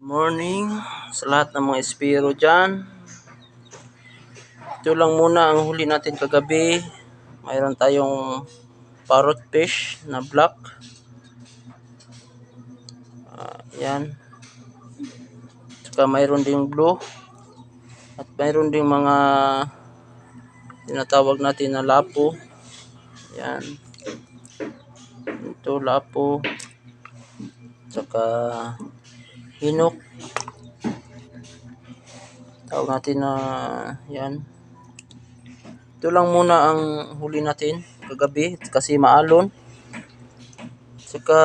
Morning sa lahat ng mga espiro dyan. Ito lang muna ang huli natin kagabi. Mayroon tayong parrot fish na black. Yan. Saka mayroon ding blue. At mayroon ding mga tinatawag natin na lapo. Yan. Ito lapo. Saka hinok. Tawag natin na yan. Ito lang muna ang huli natin kagabi kasi maalon. Saka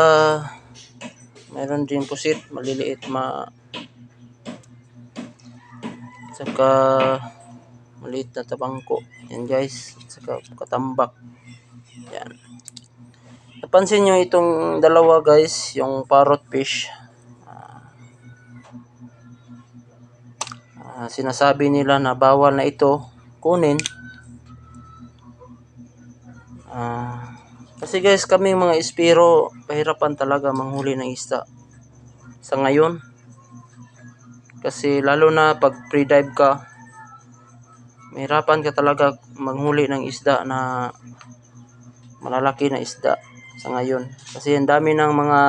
mayroon din pusit, maliliit saka maliit na tabangko. Yan guys, saka katambak. Yan. Napansin nyo itong dalawa guys, yung parrot fish. Sinasabi nila na bawal na ito kunin. Kasi guys, kami mga espiro, pahirapan talaga manghuli ng isda sa ngayon. Kasi lalo na pag pre-dive ka, mahirapan ka talaga manghuli ng isda na malalaki na isda sa ngayon. Kasi ang dami ng mga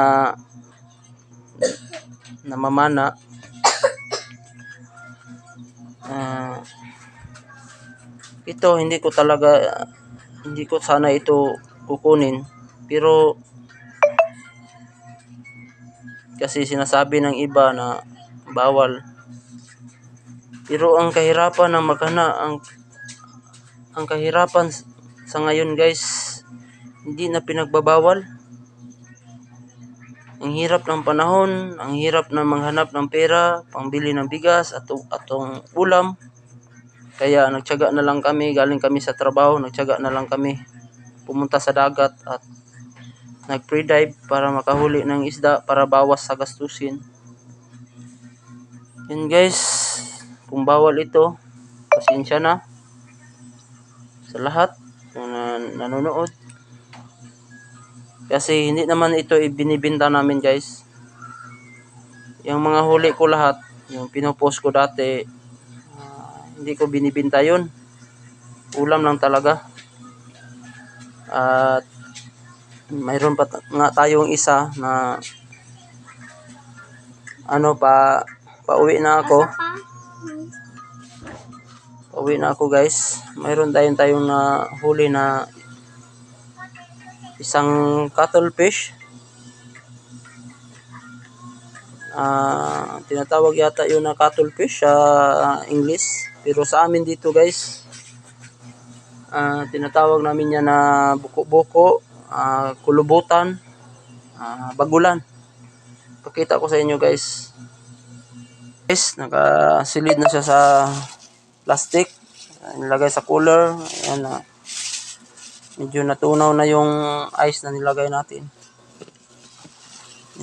namamana. Ito hindi ko sana ito kukunin, pero kasi sinasabi ng iba na bawal. Pero ang kahirapan ng ang kahirapan sa ngayon guys, hindi na pinagbabawal. Ang hirap ng panahon, ang hirap na maghanap ng pera, pangbili ng bigas, atong ulam. Kaya nagtiyaga na lang kami, galing kami sa trabaho, nagtiyaga na lang kami pumunta sa dagat at nag-pre-dive para makahuli ng isda para bawas sa gastusin. Yan guys, kung bawal ito, pasensya na sa lahat na nanonood. Kasi hindi naman ito ibinibenta namin guys. Yung mga huli ko lahat, yung pinopost ko dati, hindi ko binibenta yun. Ulam lang talaga. At mayroon pa nga tayong isa na pauwi na ako. Pauwi na ako guys. Mayroon tayong na huli na isang cuttlefish. Tinatawag yata yun na cuttlefish sa English. Pero sa amin dito guys, tinatawag namin yan na buko-buko, kulubutan, bagulan. Pakita ko sa inyo guys. Guys, nakasilid na siya sa plastic. Nilagay sa cooler. Ayan na. Medyo natunaw na yung ice na nilagay natin.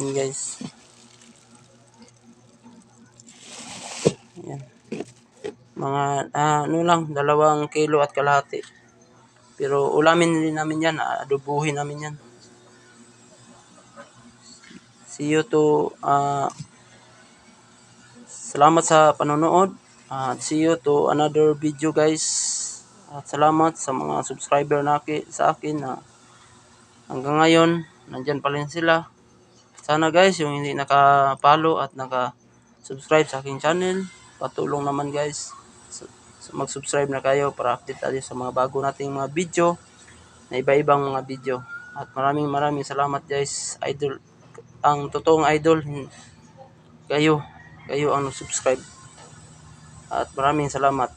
Ayan guys. Ayan. Mga 2 kilo at kalahati. Pero ulamin din namin yan, adobuhin namin yan. See you to salamat sa panonood. See you to another video guys. At salamat sa mga subscriber sa akin na hanggang ngayon nandyan pa rin sila. Sana guys, yung hindi naka-follow at naka-subscribe sa aking channel, patulong naman guys. Mag-subscribe na kayo para update tayo sa mga bago nating mga video na iba-ibang mga video. At maraming salamat guys, idol. Ang totoong idol, kayo ang subscribe. At maraming salamat.